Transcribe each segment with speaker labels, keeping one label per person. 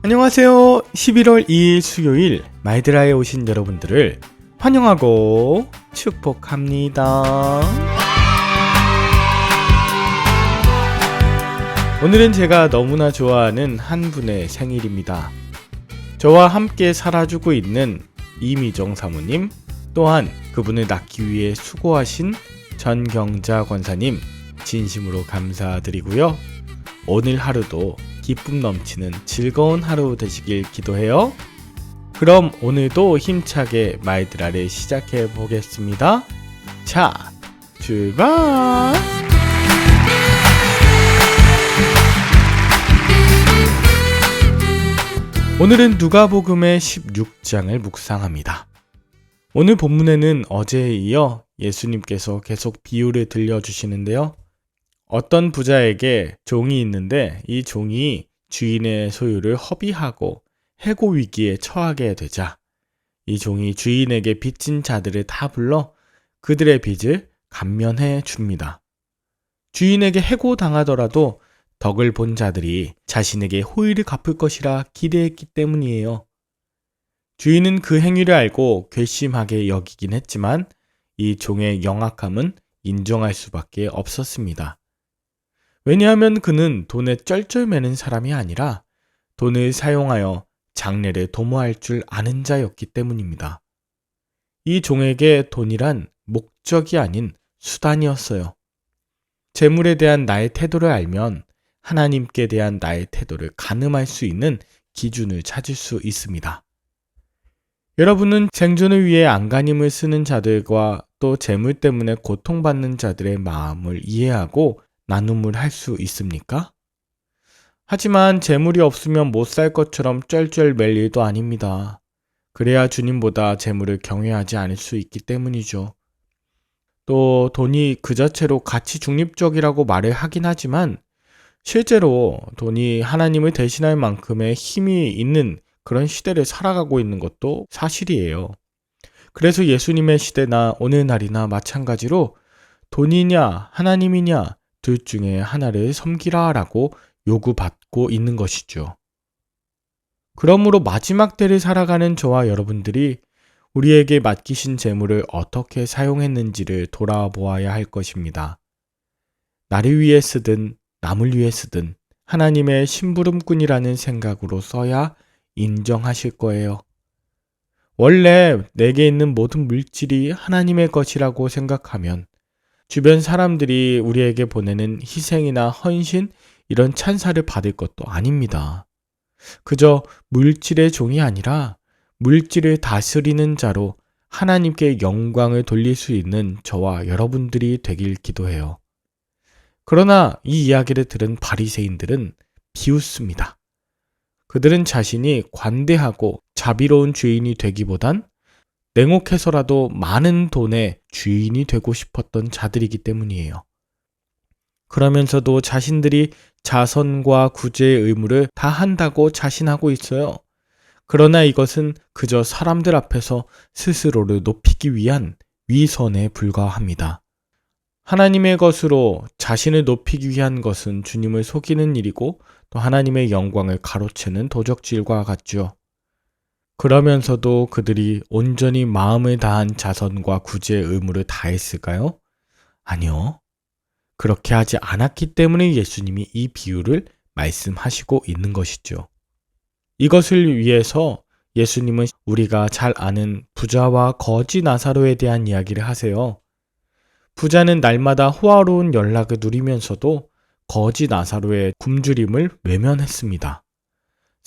Speaker 1: 안녕하세요. 11월 2일 수요일 마이드라에 오신 여러분들을 환영하고 축복합니다. 오늘은 제가 너무나 좋아하는 한 분의 생일입니다. 저와 함께 살아주고 있는 이미정 사모님, 또한 그분을 낳기 위해 수고하신 전경자 권사님, 진심으로 감사드리고요. 오늘 하루도 기쁨 넘치는 즐거운 하루 되시길 기도해요. 그럼 오늘도 힘차게 마이드라를 시작해 보겠습니다. 자, 출발! 오늘은 누가복음의 16장을 묵상합니다. 오늘 본문에는 어제에 이어 예수님께서 계속 비유를 들려주시는데요. 어떤 부자에게 종이 있는데 이 종이 주인의 소유를 허비하고 해고 위기에 처하게 되자 이 종이 주인에게 빚진 자들을 다 불러 그들의 빚을 감면해 줍니다. 주인에게 해고당하더라도 덕을 본 자들이 자신에게 호의를 갚을 것이라 기대했기 때문이에요. 주인은 그 행위를 알고 괘씸하게 여기긴 했지만 이 종의 영악함은 인정할 수밖에 없었습니다. 왜냐하면 그는 돈에 쩔쩔매는 사람이 아니라 돈을 사용하여 장래를 도모할 줄 아는 자였기 때문입니다. 이 종에게 돈이란 목적이 아닌 수단이었어요. 재물에 대한 나의 태도를 알면 하나님께 대한 나의 태도를 가늠할 수 있는 기준을 찾을 수 있습니다. 여러분은 생존을 위해 안간힘을 쓰는 자들과 또 재물 때문에 고통받는 자들의 마음을 이해하고 나눔을 할 수 있습니까? 하지만 재물이 없으면 못 살 것처럼 쩔쩔맬 일도 아닙니다. 그래야 주님보다 재물을 경외하지 않을 수 있기 때문이죠. 또 돈이 그 자체로 가치 중립적이라고 말을 하긴 하지만 실제로 돈이 하나님을 대신할 만큼의 힘이 있는 그런 시대를 살아가고 있는 것도 사실이에요. 그래서 예수님의 시대나 오늘날이나 마찬가지로 돈이냐 하나님이냐 둘 중에 하나를 섬기라 라고 요구받고 있는 것이죠. 그러므로 마지막 때를 살아가는 저와 여러분들이 우리에게 맡기신 재물을 어떻게 사용했는지를 돌아보아야 할 것입니다. 나를 위해 쓰든 남을 위해 쓰든 하나님의 심부름꾼이라는 생각으로 써야 인정하실 거예요. 원래 내게 있는 모든 물질이 하나님의 것이라고 생각하면 주변 사람들이 우리에게 보내는 희생이나 헌신 이런 찬사를 받을 것도 아닙니다. 그저 물질의 종이 아니라 물질을 다스리는 자로 하나님께 영광을 돌릴 수 있는 저와 여러분들이 되길 기도해요. 그러나 이 이야기를 들은 바리새인들은 비웃습니다. 그들은 자신이 관대하고 자비로운 주인이 되기보단 냉혹해서라도 많은 돈의 주인이 되고 싶었던 자들이기 때문이에요. 그러면서도 자신들이 자선과 구제의 의무를 다 한다고 자신하고 있어요. 그러나 이것은 그저 사람들 앞에서 스스로를 높이기 위한 위선에 불과합니다. 하나님의 것으로 자신을 높이기 위한 것은 주님을 속이는 일이고 또 하나님의 영광을 가로채는 도적질과 같죠. 그러면서도 그들이 온전히 마음을 다한 자선과 구제의 의무를 다했을까요? 아니요. 그렇게 하지 않았기 때문에 예수님이 이 비유를 말씀하시고 있는 것이죠. 이것을 위해서 예수님은 우리가 잘 아는 부자와 거지 나사로에 대한 이야기를 하세요. 부자는 날마다 호화로운 연락을 누리면서도 거지 나사로의 굶주림을 외면했습니다.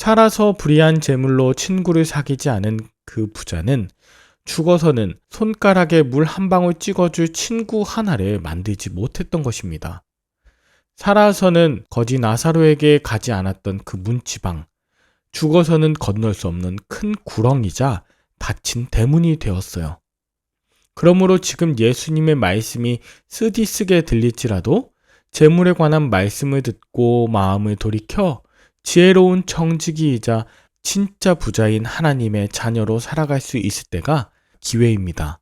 Speaker 1: 살아서 불의한 재물로 친구를 사귀지 않은 그 부자는 죽어서는 손가락에 물 한 방울 찍어줄 친구 하나를 만들지 못했던 것입니다. 살아서는 거지 나사로에게 가지 않았던 그 문지방, 죽어서는 건널 수 없는 큰 구렁이자 닫힌 대문이 되었어요. 그러므로 지금 예수님의 말씀이 쓰디쓰게 들릴지라도 재물에 관한 말씀을 듣고 마음을 돌이켜 지혜로운 청지기이자 진짜 부자인 하나님의 자녀로 살아갈 수 있을 때가 기회입니다.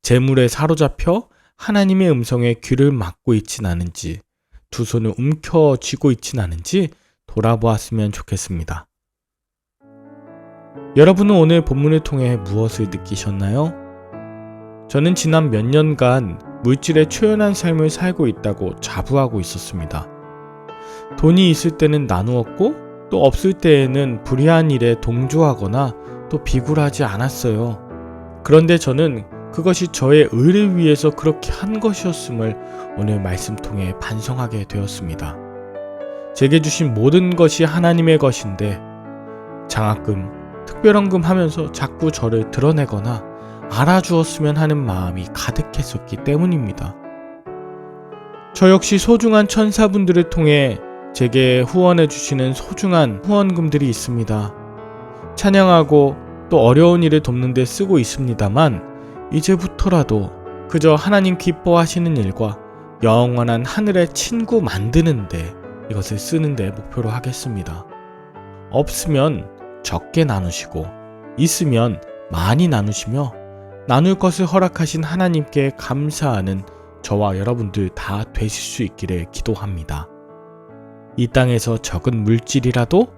Speaker 1: 재물에 사로잡혀 하나님의 음성에 귀를 막고 있진 않은지, 두 손을 움켜쥐고 있진 않은지 돌아보았으면 좋겠습니다. 여러분은 오늘 본문을 통해 무엇을 느끼셨나요? 저는 지난 몇 년간 물질에 초연한 삶을 살고 있다고 자부하고 있었습니다. 돈이 있을 때는 나누었고 또 없을 때에는 불의한 일에 동조하거나 또 비굴하지 않았어요. 그런데 저는 그것이 저의 의를 위해서 그렇게 한 것이었음을 오늘 말씀 통해 반성하게 되었습니다. 제게 주신 모든 것이 하나님의 것인데 장학금, 특별헌금 하면서 자꾸 저를 드러내거나 알아주었으면 하는 마음이 가득했었기 때문입니다. 저 역시 소중한 천사분들을 통해 제게 후원해 주시는 소중한 후원금들이 있습니다. 찬양하고 또 어려운 일을 돕는 데 쓰고 있습니다만 이제부터라도 그저 하나님 기뻐하시는 일과 영원한 하늘의 친구 만드는데 이것을 쓰는데 목표로 하겠습니다. 없으면 적게 나누시고 있으면 많이 나누시며 나눌 것을 허락하신 하나님께 감사하는 저와 여러분들 다 되실 수 있기를 기도합니다. 이 땅에서 적은 물질이라도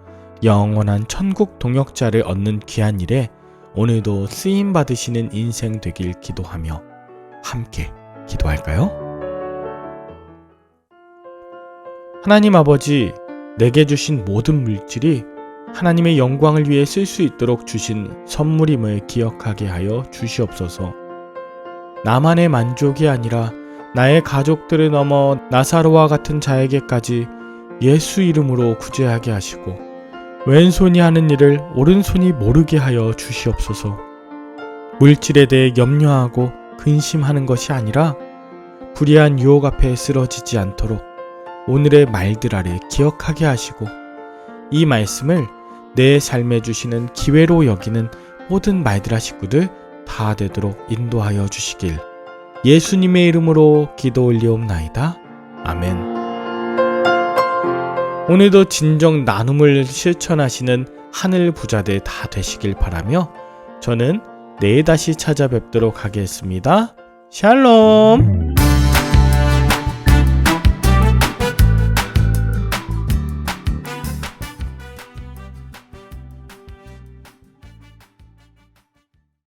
Speaker 1: 영원한 천국 동역자를 얻는 귀한 일에 오늘도 쓰임 받으시는 인생 되길 기도하며 함께 기도할까요? 하나님 아버지, 내게 주신 모든 물질이 하나님의 영광을 위해 쓸 수 있도록 주신 선물임을 기억하게 하여 주시옵소서. 나만의 만족이 아니라 나의 가족들을 넘어 나사로와 같은 자에게까지 예수 이름으로 구제하게 하시고 왼손이 하는 일을 오른손이 모르게 하여 주시옵소서. 물질에 대해 염려하고 근심하는 것이 아니라 불의한 유혹 앞에 쓰러지지 않도록 오늘의 말들아를 기억하게 하시고 이 말씀을 내 삶에 주시는 기회로 여기는 모든 말들아 식구들 다 되도록 인도하여 주시길 예수님의 이름으로 기도 올리옵나이다. 아멘. 오늘도 진정 나눔을 실천하시는 하늘 부자들 다 되시길 바라며 저는 내일 다시 찾아뵙도록 하겠습니다. 샬롬.